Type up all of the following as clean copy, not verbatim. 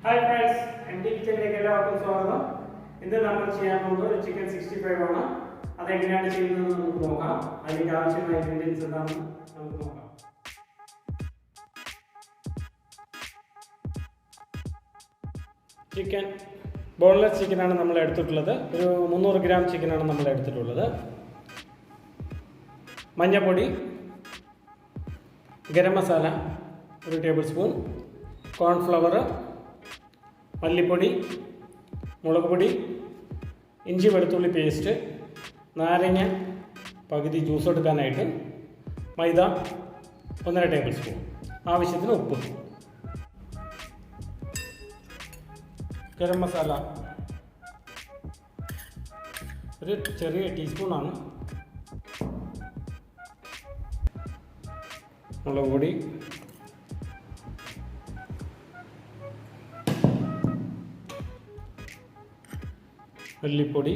Hi friends, MD കിച്ചണിലേക്ക് എല്ലാവർക്കും സ്വാഗതം. ഇന്ന് നമ്മൾ ചെയ്യാൻ പോകുന്നത് ചിക്കൻ 65 ആണ്. അത് എങ്ങനെയാണ് ചെയ്യുന്നത് നമുക്ക് നോക്കാം. അതിന് ആവശ്യമായ ഇൻഗ്രീഡിയൻസ് എന്താണെന്ന് നമുക്ക് നോക്കാം. ചിക്കൻ ബോൺലെസ് ചിക്കനാണ് നമ്മൾ എടുത്തിട്ടുള്ളത്. ഒരു 300 ഗ്രാം ചിക്കനാണ് നമ്മൾ എടുത്തിട്ടുള്ളത്. മഞ്ഞൾപ്പൊടി, garam masala 1 table spoon, cornflour, മല്ലിപ്പൊടി, മുളക് പൊടി, ഇഞ്ചി വെളുത്തുള്ളി പേസ്റ്റ്, നാരങ്ങ പകുതി ജ്യൂസ് എടുക്കാനായിട്ട്, മൈദ 1.5 ടേബിൾ സ്പൂൺ, ആവശ്യത്തിന് ഉപ്പ്, ഗരം മസാല ഒരു ചെറിയ ടീസ്പൂണാണ്, മുളക് പൊടി, മല്ലിപ്പൊടി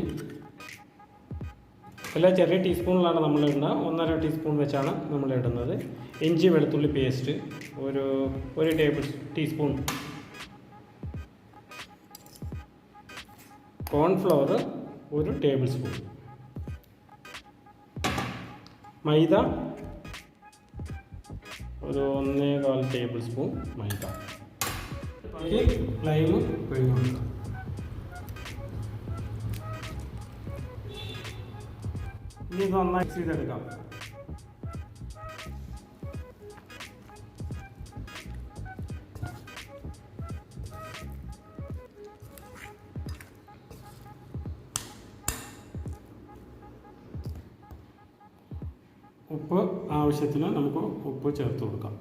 എല്ലാം ചെറിയ ടീസ്പൂണിലാണ് നമ്മൾ ഇടുന്നത്. 1.5 ടീസ്പൂൺ വെച്ചാണ് നമ്മൾ ഇടുന്നത്. ഇഞ്ചി വെളുത്തുള്ളി പേസ്റ്റ് ഒരു table teaspoon, cornflour 1 table spoon, maida ഒരു 1.25 ടേബിൾ സ്പൂൺ മൈദ. ലൈം പിഴിഞ്ഞ് കൊടുക്കാം. ഇനി ഇത് നന്നായി മിക്സ് ചെയ്തെടുക്കാം. ഉപ്പ് ആവശ്യത്തിന് നമുക്ക് ഉപ്പ് ചേർത്ത് കൊടുക്കാം.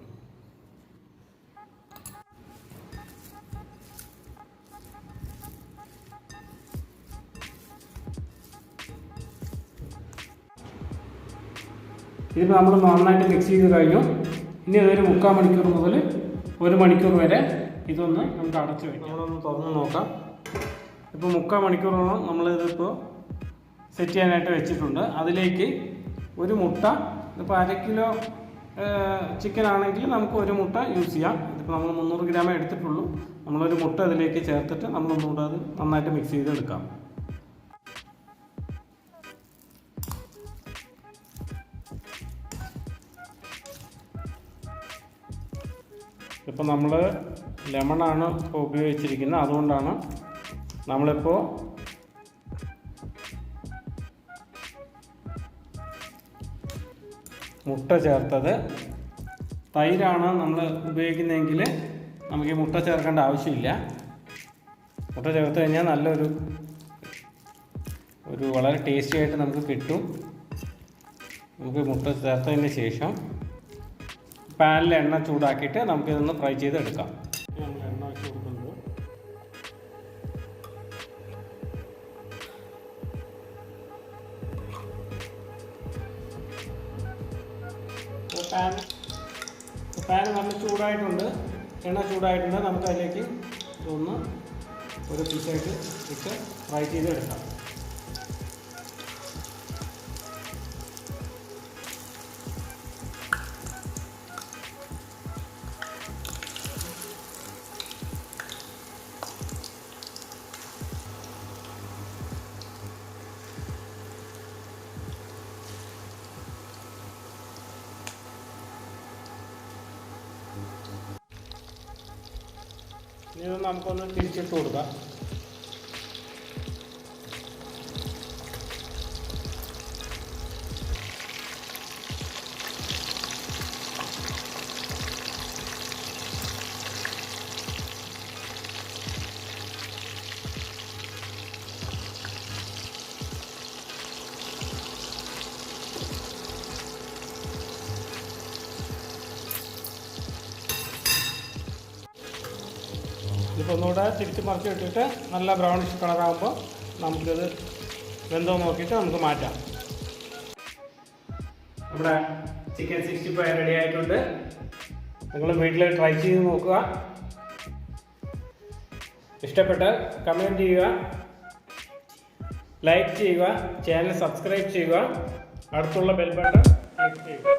ഇതിപ്പോൾ നമ്മൾ നന്നായിട്ട് മിക്സ് ചെയ്ത് കഴിഞ്ഞു. ഇനി അതൊരു 3/4 മണിക്കൂർ മുതൽ 1 മണിക്കൂർ വരെ ഇതൊന്ന് നമുക്ക് അടച്ചു വയ്ക്കാം. നമ്മളൊന്ന് തുറന്ന് നോക്കാം. ഇപ്പോൾ 3/4 മണിക്കൂറോളം നമ്മളിതിപ്പോൾ സെറ്റ് ചെയ്യാനായിട്ട് വെച്ചിട്ടുണ്ട്. അതിലേക്ക് ഒരു മുട്ട, ഇതിപ്പോൾ 1/2 കിലോ ചിക്കൻ ആണെങ്കിൽ നമുക്ക് ഒരു മുട്ട യൂസ് ചെയ്യാം. ഇതിപ്പോൾ നമ്മൾ 300 ഗ്രാമേ എടുത്തിട്ടുള്ളൂ. നമ്മളൊരു മുട്ട അതിലേക്ക് ചേർത്തിട്ട് നമ്മളൊന്നുകൂടെ അത് നന്നായിട്ട് മിക്സ് ചെയ്തെടുക്കാം. ഇപ്പോൾ നമ്മൾ ലെമണാണ് ഇപ്പോൾ ഉപയോഗിച്ചിരിക്കുന്നത്. അതുകൊണ്ടാണ് നമ്മളിപ്പോൾ മുട്ട ചേർത്തത്. തൈരാണ് നമ്മൾ ഉപയോഗിക്കുന്നതെങ്കിൽ നമുക്ക് ഈ മുട്ട ചേർക്കേണ്ട ആവശ്യമില്ല. മുട്ട ചേർത്ത് കഴിഞ്ഞാൽ നല്ലൊരു വളരെ ടേസ്റ്റി ആയിട്ട് നമുക്ക് കിട്ടും. നമുക്ക് മുട്ട ചേർത്തതിന് ശേഷം പാനിൽ എണ്ണ ചൂടാക്കിയിട്ട് നമുക്കിതൊന്ന് ഫ്രൈ ചെയ്തെടുക്കാം. നമ്മൾ എണ്ണ വെച്ച് കൊടുക്കുന്നത് പാൻ നല്ല ചൂടായിട്ടുണ്ട്. എണ്ണ ചൂടായിട്ടുണ്ട്. നമുക്ക് അതിലേക്ക് ഇതൊന്ന് ഒരു പീസായിട്ട് ഇട്ട് ഫ്രൈ ചെയ്തെടുക്കാം. ഇനി നമുക്കൊന്ന് തിരിച്ചിട്ട് കൊടുക്കാം. ഇപ്പോൾ ഒന്നുകൂടെ തിരിച്ച് മറിച്ച് ഇട്ടിട്ട് നല്ല ബ്രൗണിഷ് കളറാകുമ്പോൾ നമുക്കിത് വെന്തോ നോക്കിയിട്ട് നമുക്ക് മാറ്റാം. നമ്മുടെ ചിക്കൻ 65 റെഡി ആയിട്ടുണ്ട്. നിങ്ങൾ വീട്ടിൽ ട്രൈ ചെയ്ത് നോക്കുക. ഇഷ്ടപ്പെട്ടാൽ കമൻറ്റ് ചെയ്യുക, ലൈക്ക് ചെയ്യുക, ചാനൽ സബ്സ്ക്രൈബ് ചെയ്യുക, അടുത്തുള്ള ബെൽ ബട്ടൺ ക്ലിക്ക് ചെയ്യുക.